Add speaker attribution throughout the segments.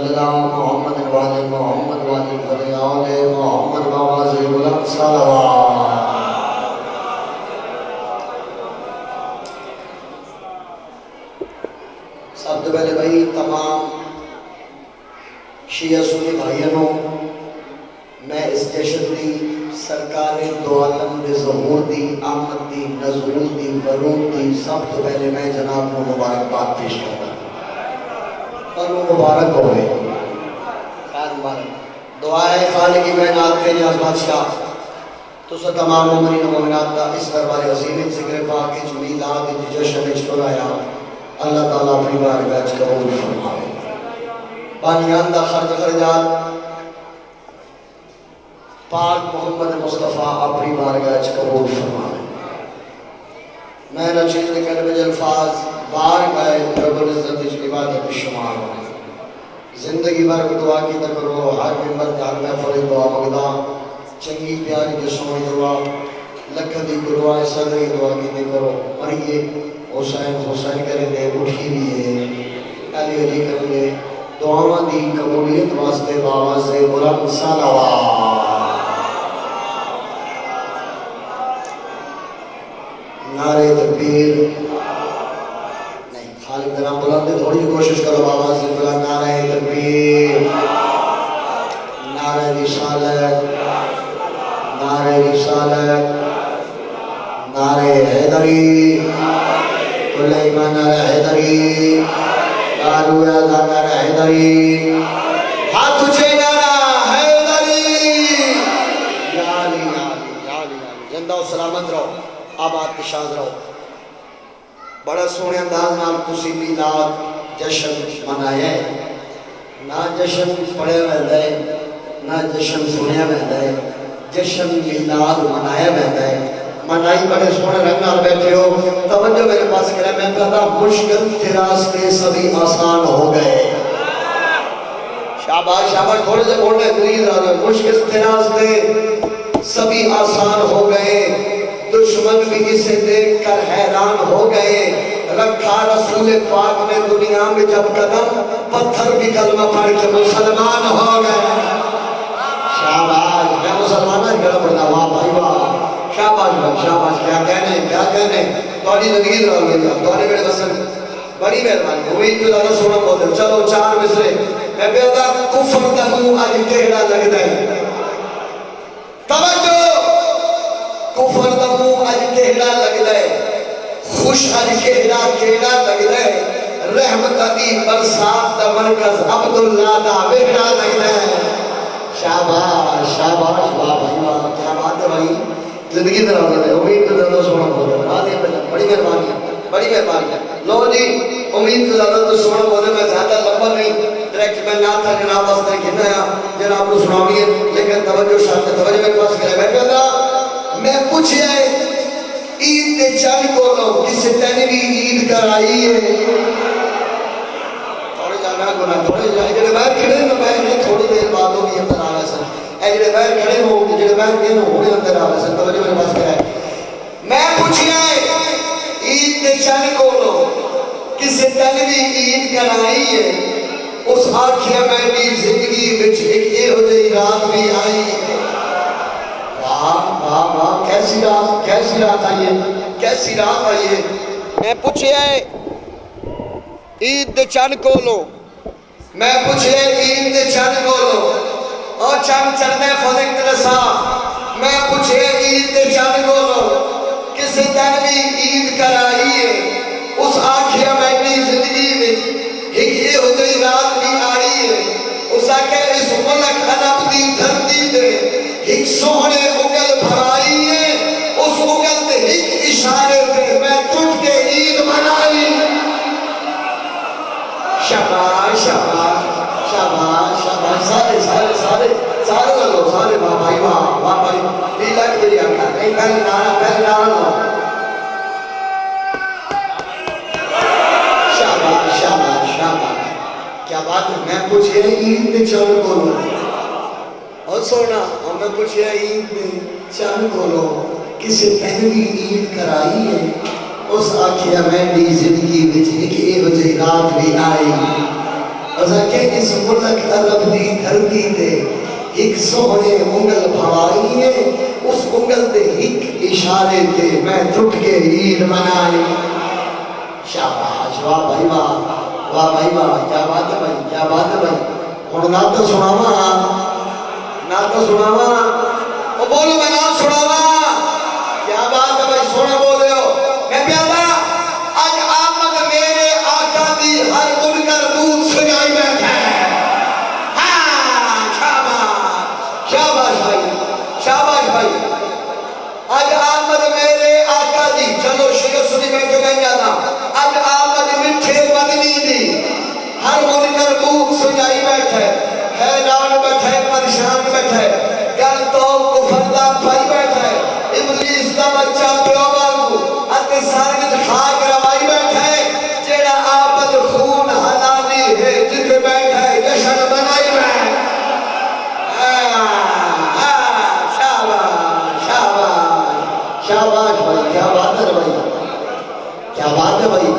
Speaker 1: सल्ला मोहम्मद वाले मोहम्मद वाले फरियाद मोहम्मद बाबा से बुलंद सलावत। सबसे पहले भाई तमाम शिया सुन्नी भाइयों मैं इस जश्न की सरकार दो आलम के ज़हूर की आमद की नज़ूल की वरूद की सब तो पहले मैं जनाब को मुबारकबाद पेश करता और मुबारक हो गए दुआ है खालिक की बैनात के नियाज़ बादशाह तो सब तमाम उमरी मोमिनात का इस दरबार अज़ीम ज़िक्र पाक के मीलाद के जश्न में शुराया अल्लाह ताला अपनी बारगाह में कबूल फरमाए। बानियान दा खर्च खर्जात पाक मोहम्मद मुस्तफ़ा अपनी बारगाह में कबूल फरमाए। मैं नचीज़ कर में अल्फाज बारगाह रब्बुल इज़्ज़त की इबादत में शुमार हो जिंदगी भर दुआ की तो करो हर मिंबर हर महफिल दुआ मंगदा चंगी प्यारी जो सोई दुआ लख दी दुआ सदी दुआ की करो मरिए हुसैन हुसैन करेंगे उठी भी है अली अली करेंगे दुआवां दी कबूलियत वास्ते बाबा से बुलंद सलावत। नारे तकबीर नहीं खालिद का नाम बुलंद थोड़ी कोशिश करो बाबा से बुलंद नारे तकबीर नारे रिसालत नारे रिसालत नारे हैदरी सुलेमान नारे हैदरी दारू आज़ा नारे हैदरी हाथ ऊंचे नारा हैदरी याली याली याली याली जिंदा और सलामत रहो आबाद के शाद रहो। बड़ा सोहने अंदाज नाल तुसी मीलाद जश्न मनाया है ना जश्न पढ़िया वैंदा है ना जश्न सुनिया वैंदा है जश्न मीलाद मनाया वैंदा है मनाई बड़े सोहने रंग नाल बैठे हो तवज्जो मेरे पास करा मैं कहता मुश्किल के रास्ते सभी आसान हो गए। शाबाश शाबाश थोड़े से बोलने दूर मुश्किल के रास्ते सभी आसान हो गए दुश्मन भी इसे देखकर हैरान हो गए रखा रसूल पाक ने दुनिया में जब कदम पत्थर भी कलमा पढ़ के मुसलमान हो गए। शाबाश मैं मुसलमान गला पढ़ना वाह भाई वाह शाबाश शाबाश क्या कहने थोड़ी जिंदगी दौड़ गई थोड़े मेरे बसन बड़ी मेहरबानी उम्मीद तो ज़्यादा सोना बोलते चलो चार मिसरे मैं कहता कुफर दा मुंह अज टेढ़ा लगदा है तवज्जो कुफर दा मुंह अज टेढ़ा लगदा है खुश अज केड़ा लगदा है रहमत दी बरसात दा मरकज अब्दुल्ला दा बेटा लगदा है। शाबाश शाबाश वाह भाई वाह क्या बात है भाई जिंदगी दराज है उम्मीद तो ज़्यादा सोना बोले राधे बड़ी मेहरबानी लो जी उम्मीद तो ज़्यादा तो सोना बोले मैं ज़्यादा लंबा नहीं डायरेक्ट मैं ना था जनाब वास्ते कहना है जनाब को सुनाइए लेकिन तवज्जो शायद तवज्जो मेरे पास करे मैं कहता मैं पूछे ईद के चंद को लो किसी तेने भी ईद कराई है थोड़ी जाना गुना थोड़ी जाए जेडे बाहर खड़े ना मैं थोड़ी देर बाद वो भी अंदर आ रहा सन ए जेडे बाहर खड़े हो जेडे बाहर गए हो वो अंदर आ रहा सन तवज्जो मेरे पास करे मैं पूछे ईद के चंद को लो किसी तेने भी ईद कराई है उस आखिया मेरी जिंदगी विच एक एहो जी रात भी आई वाह वाह वाह कैसी रात आई है मैं पूछे ईद दे चंद कोलो मैं पूछे ईद दे चंद कोलो और चंद चढ़ने फलक तरसा मैं पूछे ईद दे चंद कोलो किसी दिन भी ईद कराई है उस आखिया मेरी जिंदगी में एक ये हो गई रात भी आई है उस आखे इस मुल्क अरब दी धरती पे एक सोहने उगल भराई है उस उगल के एक इशारे पे मैं टूट के ईद मनाई। शाबाश शाबाश शाबाश शाबाश सारे सारे सारे सारे लोग सारे वाह भाई वाह भाई लीला की मेरी आंखा नहीं पहले नारा लो शाबाश शाबाश शाबाश क्या बात है मैं पूछे ईद के चंद बोलो और सोना और मैं पूछे ईद में चंद बोलो किसी पहली ईद कराई है उस आखिया मेरी जिंदगी विच एक एहो जी रात भी आई असा के इस मुल्क अरब दी धरती ते एक सोहने उंगल भवाई है, उस उंगल दे एक इशारे ते मैं टूट के ईद मनाई। शाबाश, वाह भाई वाह, वाह भाई वाह, क्या बात है भाई, क्या बात है भाई। हुण ना तो सुनावा, ना तो सुनावा, ओ बोलो मैं ना सुनावा। क्या बात है भाई, सोना बोले हो। मैं प्यादा आज आमद मेरे आका दी हर मुनकर दूध सुनाई बैठा है। हाँ शाबाश, शाबाश भाई, शाबाश भाई। आज आमद मेरे आका दी, चलो शुक्र सुनी मैं क्यों नहीं जाता। आज आमद मिठे मदनी दी हर मुनकर दूध सुनाई बैठा है। हैरान बैठा है, परेशान बैठा है, गल तो कुफर दा भाई बैठा है। इबलीस दा बच्चा प्यो वांगू अते सारे विच खाक रवाई बैठा है। जेड़ा आपद खून हलाली है जिथे बैठा है जश्न मनाई बैठा है। शाबाश, शाबाश, शाबाश भाई, क्या बात है भाई, क्या बात है भाई।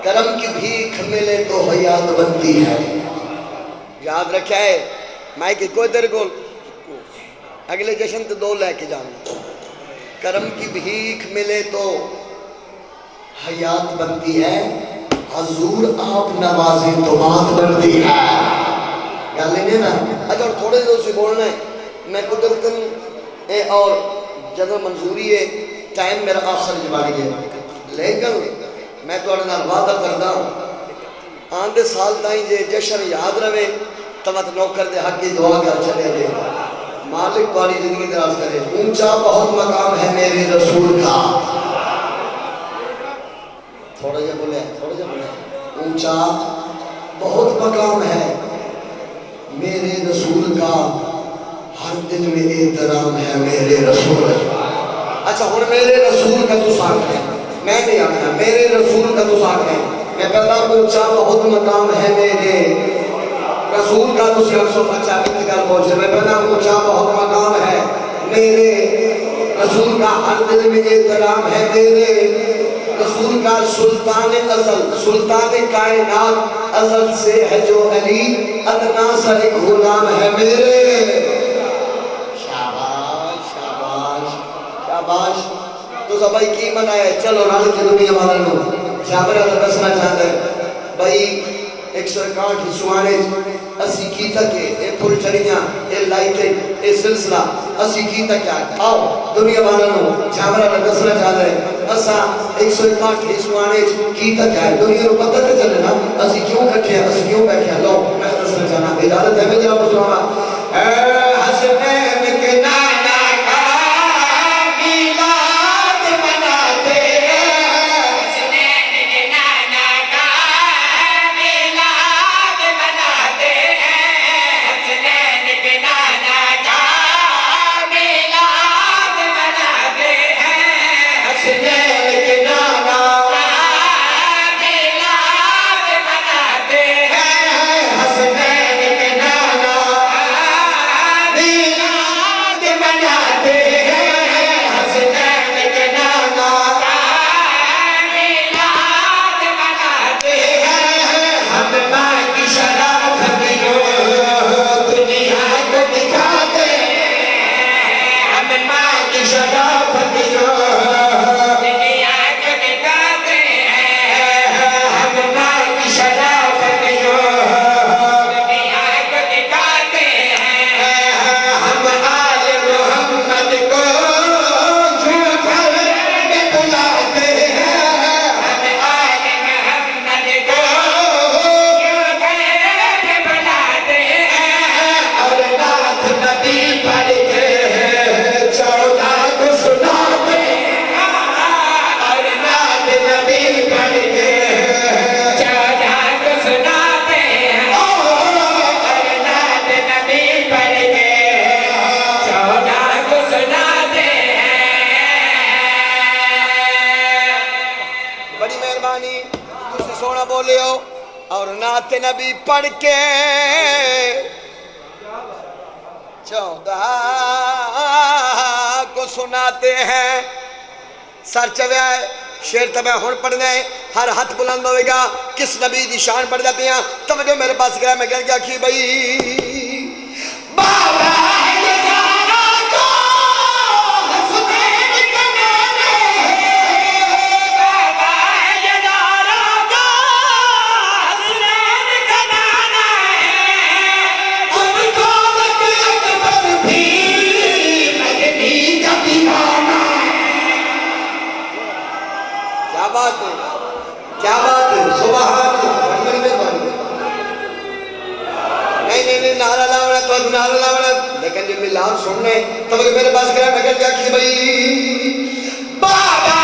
Speaker 1: करम की भीख मिले तो हयात बनती है। याद रखा है, मैं कि कोई तेरे को अगले जश्न तो दो लेके जाना। करम की भीख मिले तो हयात बनती है, हजूर आप नवाजे तो बात बनती है। गल नहीं ना। अच्छा और थोड़े देर से बोलना है, मैं कुदरतन और जगह मंजूरी है, टाइम मेरा आखिर जबानी है, लेकिन मैं थोड़े नाल वादा करदा आंदे साल ताई जे जश्न याद रहे तो मत नौकर दे हक की दुआ कर चले जे। मालिक वाली जिंदगी दराज करे। ऊंचा बहुत मकाम है मेरे रसूल का, थोड़ा जा बोले, थोड़ा जा बोले। ऊंचा बहुत मकाम है मेरे रसूल का, हर दिन में एहतराम है मेरे रसूल। अच्छा हुण मेरे रसूल का तू साथ है, मैं नहीं आखना, मेरे रसूल का तो साथ है। मैं कहता ऊंचा बहुत मकाम है मेरे रसूल का तो सियासो। अच्छा इंतकाल पहुंचे, मैं कहता ऊंचा बहुत मकाम है मेरे रसूल का, हर दिल में एहतराम है मेरे रसूल का। सुल्तान अज़ल, सुल्तान कायनात अज़ल से है जो अली, अदना सा एक गुलाम है मेरे। शाबाश, शाबाश, शाबाश। तो सब भाई की मनाया, चलो रल के दुनिया वाला लो जाबरा दसना चाहता है भाई। 161 सुहाने असी की तक ए फुल चढ़ियां ए लाइटें ए सिलसिला असी की तक आओ दुनिया वाला लो जाबरा दसना चाहता है। असा 161 सुहाने की तक है, दुनिया को पता तो चले ना असी क्यों इकट्ठे हैं, असी क्यों बैठे हैं। लो मैं दसना चाहना, इजाजत है मैं जरा सुनावा। हसनैन के नाना का मिलाद मनाते हैं, हसनैन के नाना का मिलाद मनाते हैं, हसनैन के नाना का मिलाद मनाते हैं, हसनैन के नाना का मिलाद मनाते हैं, हसनैन के नाना मिलाद मनाते हैं, हसनैन के नाना का मिलाद मनाते हैं। हम माँ की शराफत दुनिया को दिखाते हैं, हम माँ की शराफत दुनिया को दिखाते हैं, हम माँ की शराफत दुनिया को दिखाते हैं, हम आले मोहम्मद को झूठा में बुलाते हैं, हम आले मोहम्मद को झूठा में बुलाते हैं। और नाथ नबी पढ़ के 14 को सुनाते हैं, और नाथ नबी पढ़ के 14 को सुनाते हैं, और नाथ नबी पढ़ के 14 को सुनाते हैं। बड़ी मेहरबानी तुसी सोना बोले हो। और नात नबी पढ़ के 14 को सुनाते हैं सर चव्या शेर तो मैं हुण पढ़ना है हर हाथ बुलंद होगा किस नबी दी शान पढ़दा पिया तवज्जो मेरे पास करा मैं क्या आखी भाई बाबा क्या बात है सुभान अल्लाह बड़ी मेहरबानी नहीं नारा लावना तो नारा लावना लेकिन जब मिलाद सुनने तब मेरे पास करा मैं क्या कि भाई बाबा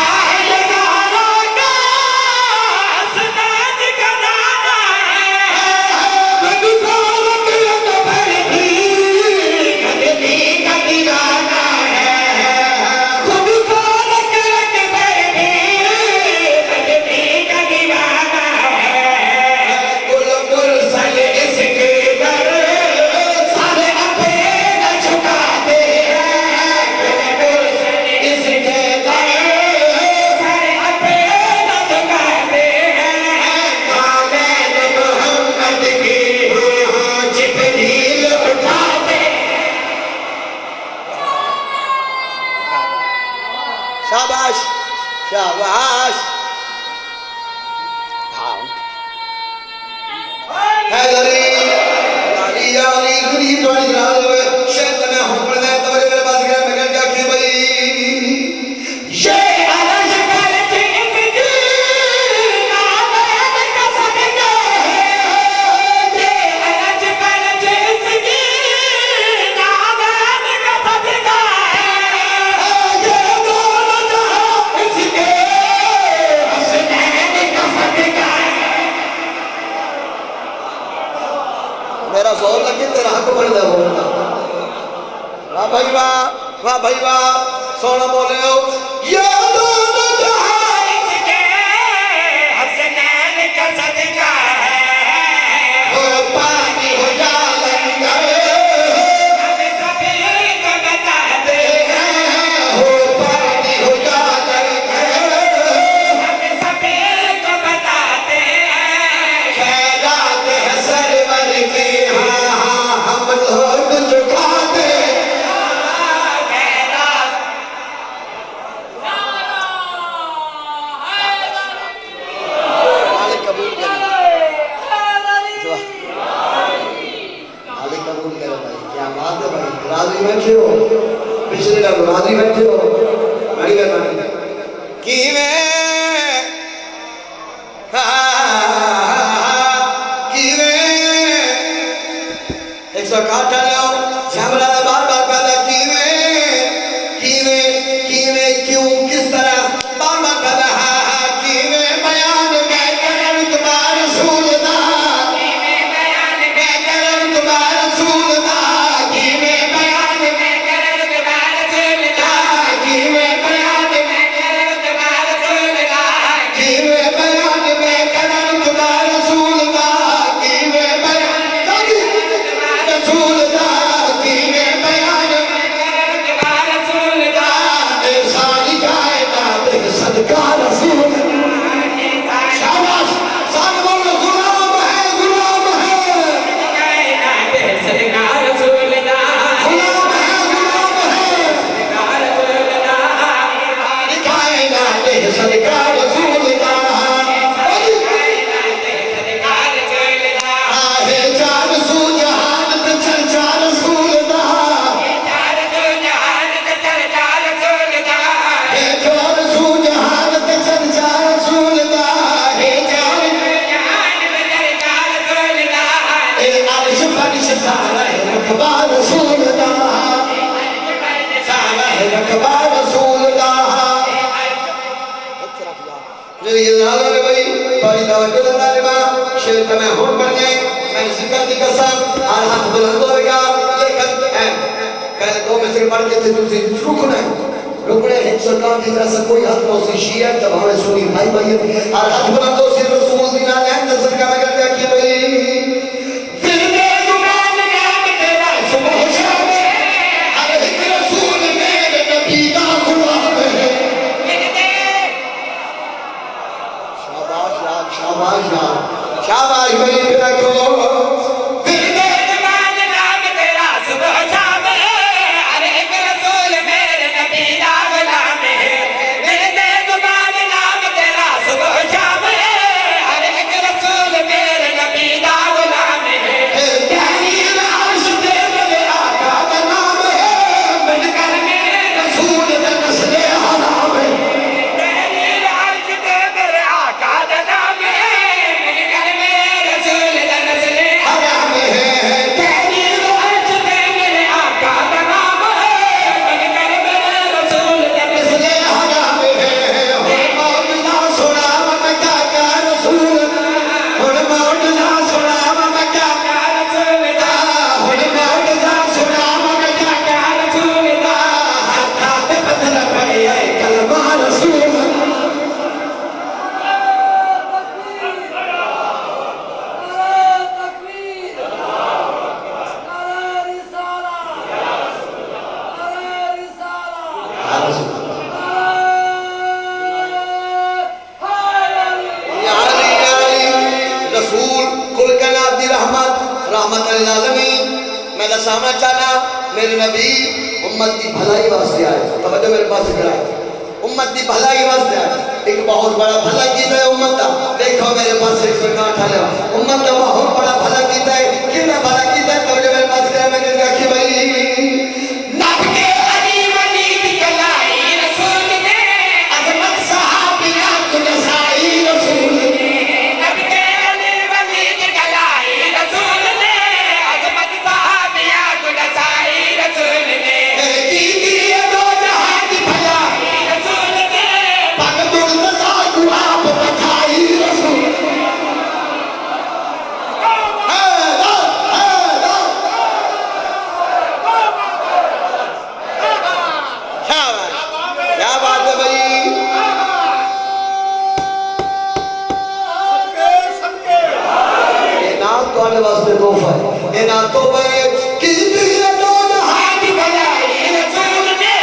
Speaker 1: शाबाश शाबाश हाँ हैदरी यारी यारी गरीब वाली रात में शेर तने हम पढ़ना है तो मेरे पास गया मैं क्या कि भाई ये अलग करते इनकी नाम का सदका ये अलग करते इसकी नाम का सदका मेरा जोर लगे तेरा हक बनता बोलना वाह भाई वाह सोना बोले हो ये दोनों जहां इसके हसनैन का सदका है वो पानी हो जा लंगर हम सभी को बताते हैं वो पानी हो जा लंगर हम सभी को बताते हैं खैरात है सरवर की हम लोग झुकाते मालिक कबूल करे भाई क्या बात है भाई राजी बैठे हो पिछले लोग राजी बैठे हो बड़ी मेहरबानी की में एक सौ काटा लो झगड़ा बार बार पैदा कीवे क्यों किस तरह बार बार पैदा कीवे बयान मैं करन तुम्हार रसूल दा कीवे बयान मैं करन तुम्हार रसूल दा कीवे बयान मैं करन तुम्हार रसूल दा कीवे बयान मैं करन तुम्हार रसूल दा कीवे बयान मैं करन तुम्हार रसूल दा कीवे बयान रसूल दा कीवे बयान तुम्हारा रसूल दा सारी कायनात सदका रसूल शाबाश सब बोलो गुलाम है कायनात सदका रसूल दा गुलाम है सदका रसूल दा सारी कायनात सदका रसूल दा कायनात सदका रसूल दा है चार सू जहान पे चर्चा रसूल दा चार सू जहान पे चर्चा रसूल दा है चार सू जहान पे चर्चा रसूल दा है चार जहान पे चर्चा रसूल दा ए अर्श फरिश सारा है रकबा रसूल दा सारा है रकबा रसूल दा मेरी याद है भाई बड़ी तवज्जो देना रे बा शेर का मैं हुन पढ़ गए मैं जिक्र दी कसम हर हाथ बुलंद होएगा ये कल दो में से पढ़ के थे तुझे रुकने है सरकार की तरफ से कोई हाथ में से शिया तबाह सुनी भाई हर हाथ बुलंद हो सिर रसूल दी ना है नजर का मगर क्या कि भाई फिर दे जुबान नाम तेरा सुबह शाम मेरे नबी उम्मत की भलाई वास्ते आए। तवज्जो मेरे पास करा, उम्मत की भलाई वास्ते आए। एक बहुत बड़ा भला कीता है उम्मत का। देखो मेरे पास एक सरकार ठाले उम्मत का बहुत बड़ा भला कीता है। कितना भला कीता है तवज्जो मेरे पास करा। मैं कहूंगा कि भाई नब के अली वली दी कलाई रसूल ने अजमत सहाबिया को नसाई रसूल ने। नब के अली वली दी कलाई रसूल ने अजमत सहाबिया को नसाई रसूल ने। की दो जहां की भलाई रसूल ने पग मुर्तजा को आप बधाई रसूल। क्या बात है भाई। ये नाम तुम्हारे वास्ते तोहफा है। ये नाम तोहफा है कि दुनिया दो जहां की भलाई रसूल ने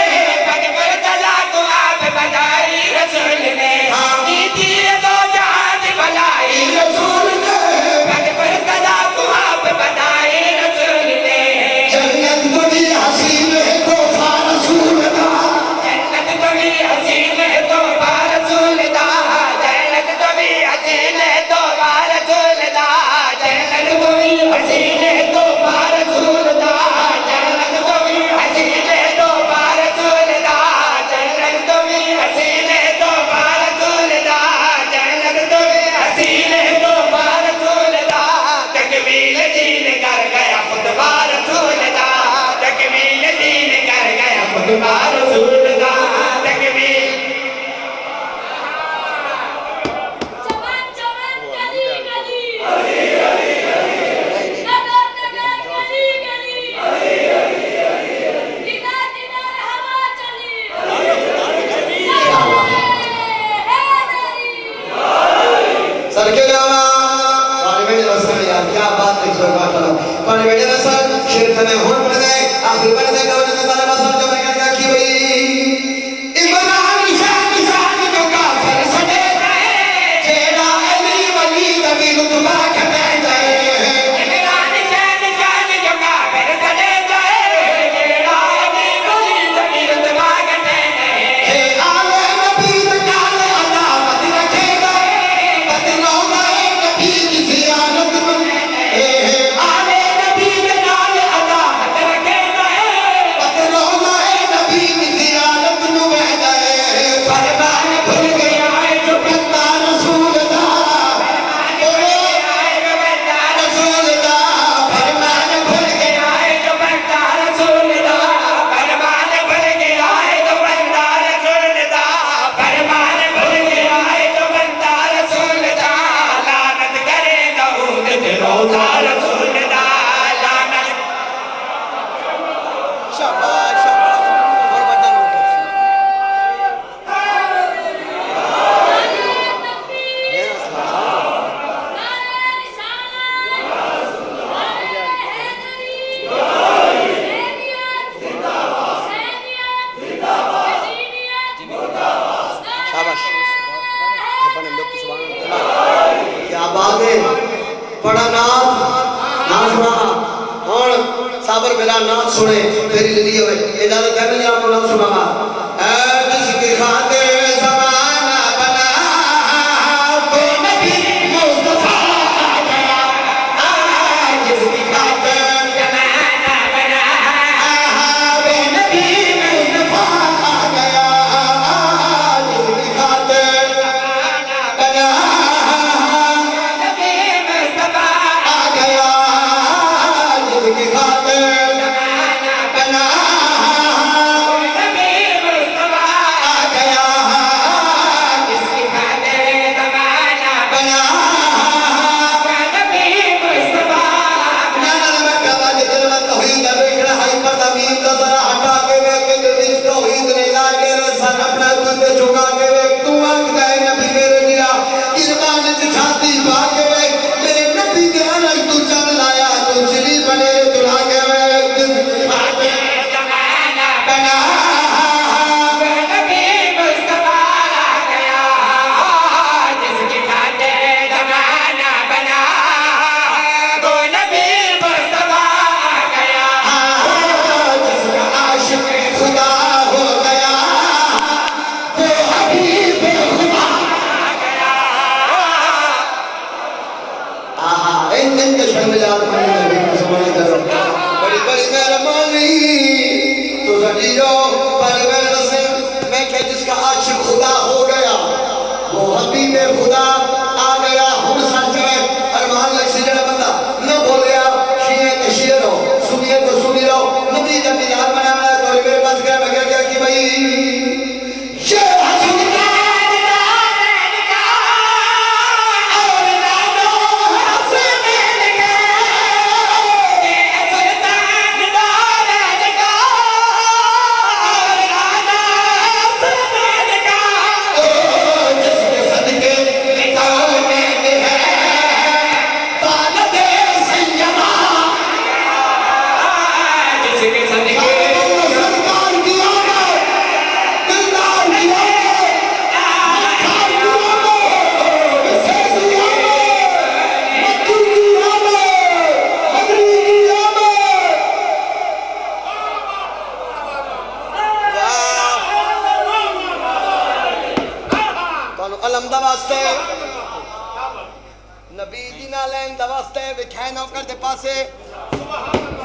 Speaker 1: पग मुर्तजा को आप बधाई रसूल ने। की दो जहां की भलाई रसूल ने पग मुर्तजा को आप बधाई रसूल ने। जन्नत बड़ी हसीन है तोहफा रसूल दा। जन्नत बड़ी हसीन है तोहफा रसूल दा। जन्नत बड़ी हसीन है तोहफा रसूल दा। जन्नत बड़ी हसीन है तोहफा रसूल दा। जन्नत बड़ी हसीन है तोहफा रसूल दा। जन्नत बड़ी हसीन है तोहफा रसूल दा। जन्नत बड़ी हसीन है तोहफा रसूल दा। तकमील दीन कर गया खुतबा रसूल दा। तकमील दीन कर गया खुतबा रसूल दा। तकमील
Speaker 2: चमन चमन गली गली नगर नगर गली गली किधर किधर हवा चली
Speaker 1: सर के नामा पानी बेटे रसन यार क्या बात है सरकार का। पानी बेटे रसन शेर तने होन पड़ गए आखिर बन गए गवर्नर ने तारा बसन जो मैं कहता कि भाई इमरान शान जो काफिर सड़े गए जेड़ा अली वली नबी रुतबा खटे गए। इमरान शान जो काफिर सड़े गए जेड़ा अली वली नबी रुतबा खटे गए। हे आले नबी काल अदामत रखे गए बदलो गए नबी की जियारत में। हे आले नबी काल अदामत रखे गए बदलो गए नबी की जियारत में बह गए। फरमान भूल गया है जो बंदा रसूल दा। रसूल दा फरमान भूल गया है जो बंदा रसूल दा। फरमान भूल गया है जो बंदा रसूल दा। फरमान भूल गया है जो बंदा रसूल दा। लानत करे दाऊद ते रोजा रसूल दा। लानत शाबाश शाबाश और बदन उठो। क्या बात है। बड़ा नाथ ना सुना और साबर मेरा नाथ सुने तेरी जिंदगी में इजाजत है नहीं आपको नाथ सुनावा। जिसकी खातिर ज़माना बना तो नबी मुस्तफा आ गया। जिसकी खातिर ज़माना बना वो नबी मुस्तफा आ गया। जिसकी खातिर ज़माना बना नबी मुस्तफा आ गया। जिसकी खातिर ज़माना बना नबी मुस्तफा आ गया। जिसकी खातिर ज़माना बना नबी मुस्तफा। नाना मैं कहता जिधर मैं तौहीद देखना है पर तमीम का जरा हटा के वे के दिल तौहीद ने लाके रसन अपना तुझे झुका के वे तू आखदा है नबी मेरे दिया किरमान च छाती पा के वे मेरे नबी दे अलग तू चल लाया तू चली बने दुला के वे ज़माना बना नबी मुस्तफा आ गया। जिसकी खातिर ज़माना बना वो नबी मुस्तफा आ गया। हबीब खुदा आ गया हम सच है अरमान लक्ष्य जड़ा बंदा न बोलिया शिए के शेर हो सुनिए तो सुनी रहो नबी जब यार बनाना तो मेरे पास गया मैं क्या कि भाई शेर हसुदा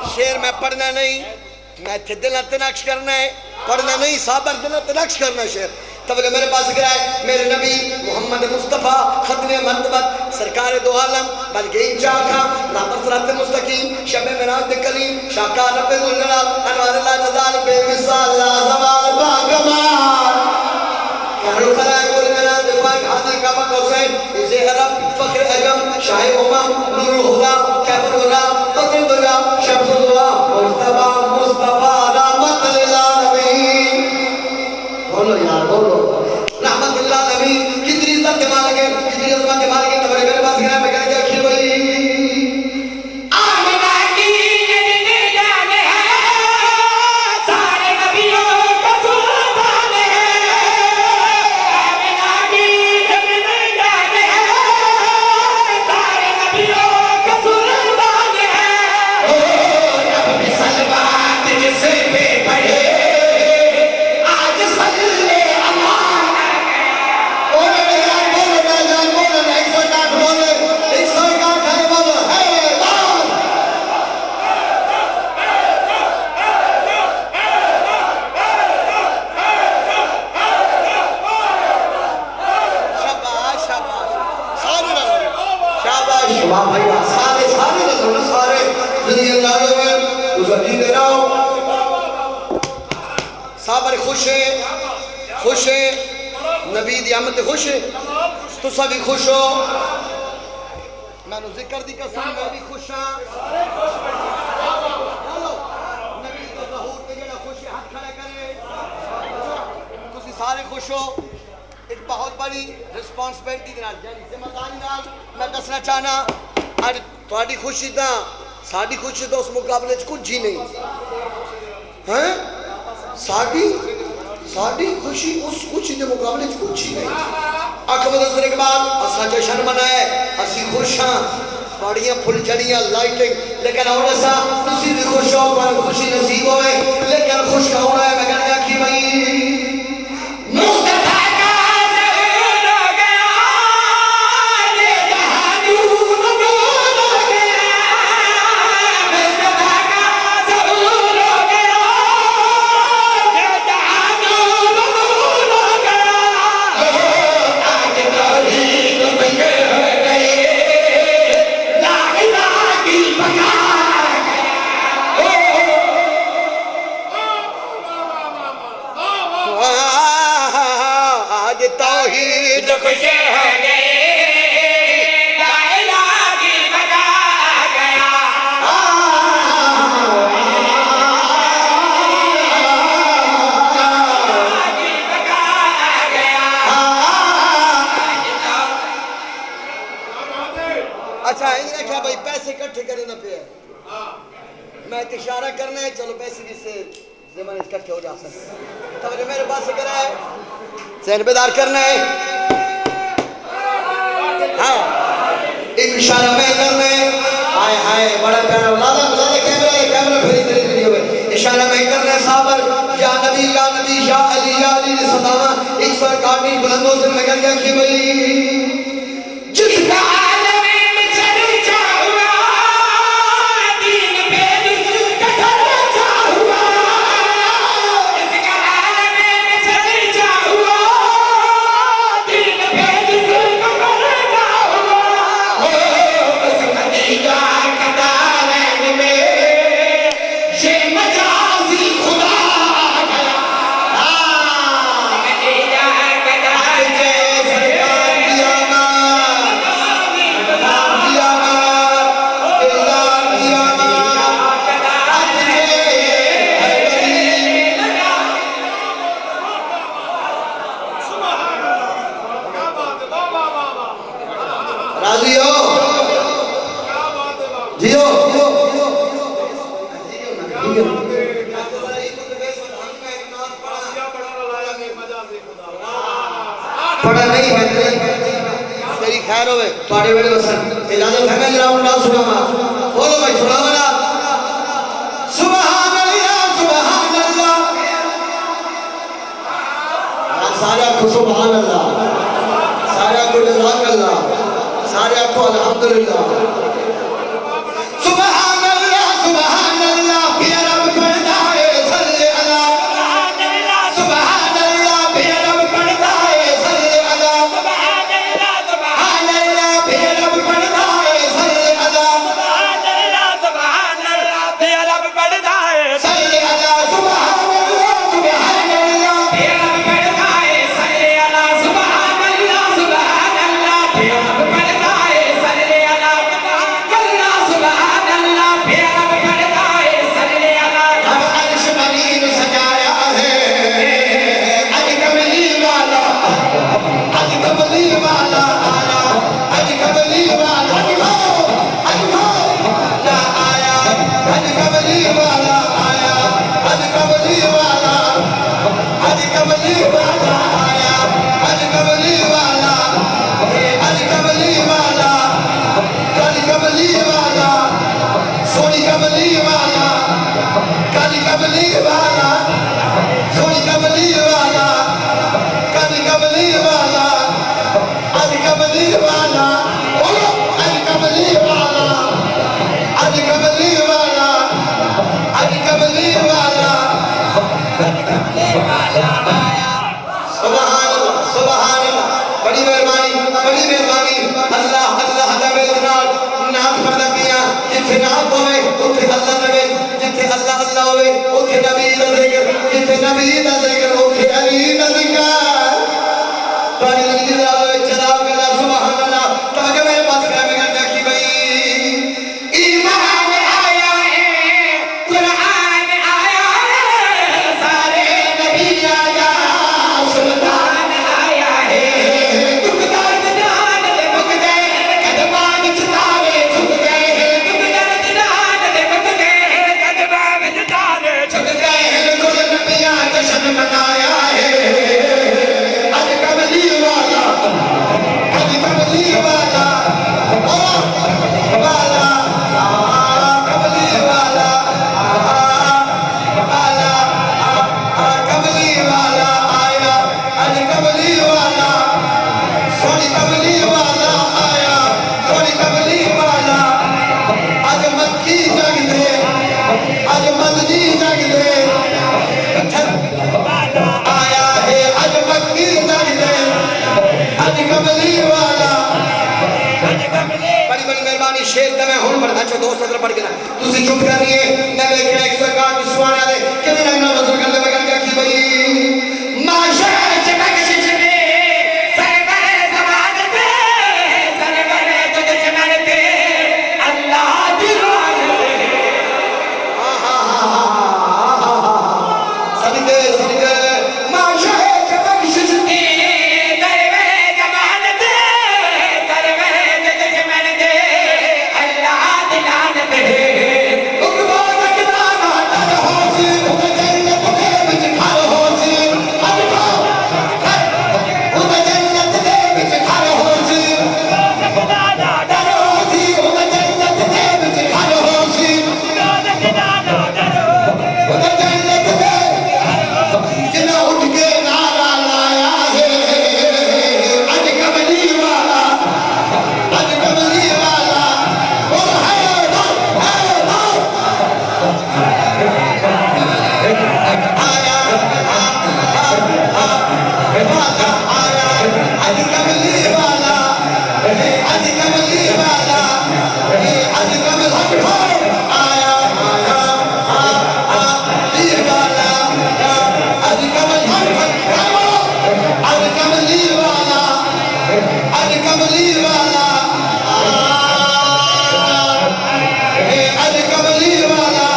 Speaker 1: शेर मैं पढ़ना नहीं मैं थे दिल तनक्श करना है पढ़ना नहीं साबर दिल तनक्श करना शेर तब मेरे पास गिराए मेरे नबी मोहम्मद मुस्तफ़ा खत्म मर्तबत सरकार दो आलम बल्कि चाखा नाबसरत मुस्तकीम शब मिराज कलीम शाकार रब्बुल अनवार ला नज़ार बेमिसाल ला ज़वाल बागमाल कहरो खला कुल कला दिफा हाजिर का हुसैन इसे अरब फख्र अजम शाह उमम नूरुल हुदा कैफुल उला बदर दुआ शब्दुल दुआ मुस्तफा मुस्तफा रहमत लिल आलमीन बोलो यार बोलो रहमत लिल आलमीन कितनी इज्जत के मालिक है कितनी अजमत के मालिक है तब मेरे पास गया मैं क्या खिल भाई खुश है नबी दी आमद खुश है तो सभी खुश हो मैंने जिक्र दी कसम मैं भी खुश हां चलो नबी दा ज़हूर ते जेड़ा खुश है हाथ खड़ा करे तुसी सारे खुश हो एक बहुत बड़ी रिस्पांसिबिलिटी दे नाल यानी जिम्मेदारी नाल मैं दसना चाहना आज ਤੁਹਾਡੀ खुशी दा साडी खुशी तो उस मुकाबले च कुछ ही नहीं हैं साडी खुशी उस खुशी के मुकाबले कुछ ही नहीं अख बदलने के बाद असा जश्न मनाए असी खुश हाँ बड़ियां फुलझड़ियां लाइटिंग लेकिन और असा तुसी भी खुश हो पर खुशी नसीब होवे लेकिन खुश कौन है मैं कहना कि भाई मुस्तफा का ज़हूर हो गया ये जहां नूर हो गया मुस्तफा का ज़हूर हो गया ये जहां नूर हो गया आज तौहीद में हो गए ला इलाहा की बकार आज तौहीद खुश हो गए ला इलाहा की बकार गया अच्छा ये क्या भाई पैसे इकट्ठे करना पे मैं इशारा करना है चलो पैसे भी से जमाने इकट्ठे हो जा सकते तब मेरे पास करा है सहनबेदार करना है हाँ एक इशारा मैं करना है हाय हाय बड़ा प्यारा लाला कैमरा फेरी तेरी वीडियो में इशारा मैं करना है साबर या नबी या अली सदावा एक सरकार की बुलंदों से मैं कर गया कि भाई जिसका पढ़ा नहीं है
Speaker 3: तेरी खैर होवे
Speaker 1: थोड़े वेले बसन इजाजत है मैं जरा उनका सुनावा बोलो भाई सुनावा ना सुभान अल्लाह सुभान अल्लाह सारा को सुभान अल्लाह सारा को जज़ाक अल्लाह सारा को अल्हम्दुलिल्लाह सुभान अल्लाह फिर रब पढ़ता है सल्ले अला सुभान अल्लाह फिर रब पढ़ता है सल्ले अला सुभान अल्लाह फिर रब पढ़ता है सल्ले अला सल्ले अला सुभान अल्लाह अब अर्श मलीन सजाया है अज कमली वाला आया अज कमली वाला ना आया अज कमली वाला आया अज कमली वाला अज कमली वाला आया अज कमली वाला अज कमली वाला कल कमली वाला सोनी कमली वाला कल कमली वाला सोनी कमली वाला कल कमली वाला अज कमली वाला बोलो अज कमली वाला अज कमली वाला अज कमली वाला सुभान अल्लाह सुभान अल्लाह बड़ी मेहरबानी अल्लाह अल्लाह दा मेरे नाल नात पढ़दा पिया जिथे नात होवे उथे अल्लाह नबी जिथे अल्लाह अल्लाह होवे उथे नबी दा जिक्र जिथे नबी दा जिक्र उथे अली दा जिक्र पानी लगी दा चराग अल्लाह सुभान अल्लाह ताके मेरे पास में गंदा की भाई ईमान आया है कुरान आया है सारे नबी आया सुल्तान आया है दुखदार जान दे मुक गए कदमान सितारे झुक गए हैं दुखदार जान दे मुक गए हैं कदमान सितारे झुक गए हैं कुल नबियां जश्न मनाया है अज कमली वाला कमली वाला वाला कमली वाला वाला कमली वाला आया अज कमली वाला सोनी कमली वाला आया सोनी कमली वाला अज मक्की जग दे अज मदनी जग दे आया है अज मक्की जग दे अज कमली वाला बड़ी बड़ी मेहरबानी शेर ते मैं हुन पढ़ना चाह दोस्त अगर पढ़ के ना तुसी चुप करिए मैं देखिया 161 सुवाना दे किने लगना वजन कर ले मैं क्या की भाई माशा चमक जिसने सरवर जमान पे सरवर तुझ जमान पे अल्लाह दीवान सदके माशा चमक जिसने सरवर जमान पे सरवर तुझ जमान पे अल्लाह दिलान पे उकबा तकदाना डर होसी उद जन्नत दे विच घर होसी अल्लाह उद जन्नत दे विच घर होसी तकदाना डर होसी उद जन्नत दे विच घर होसी तकदाना डर उद जन्नत दे जिन्ना उठ के नारा लाया है अज कमली वाला बोल है आया वाला आया अज कमली वाला अज कमली वाला अज कमल आया ये वाला अज कमल अज कमली वाला अज कमली वाला अज कमली वाला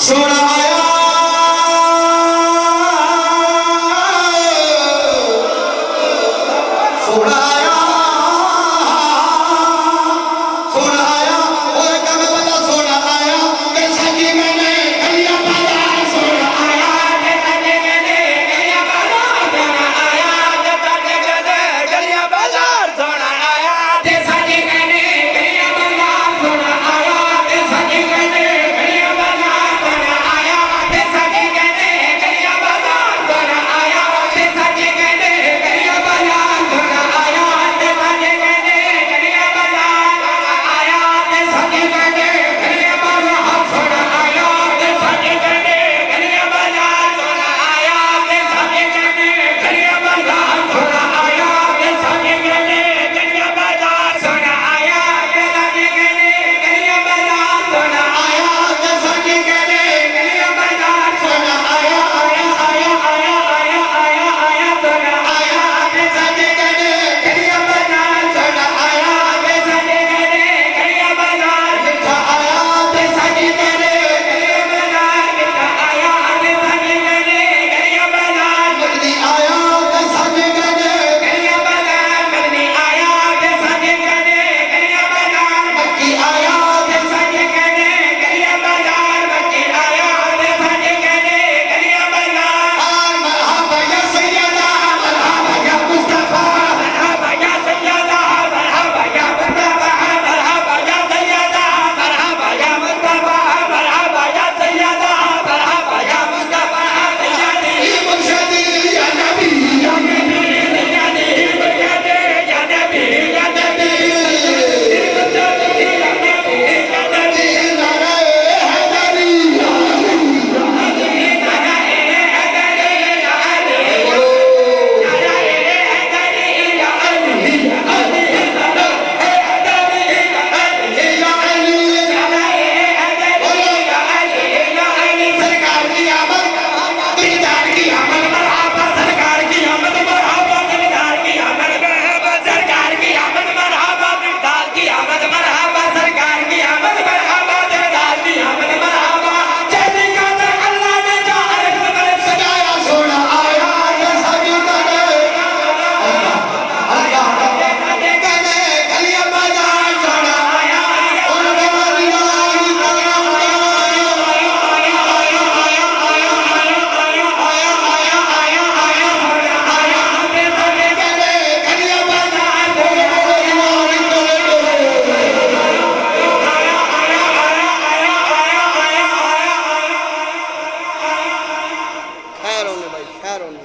Speaker 1: सोना आया सोना आया सोना आया और क्या मैं बता सोना आया कैसा कि मैंने कलिया पाया सोना आया
Speaker 3: ਹੁਣ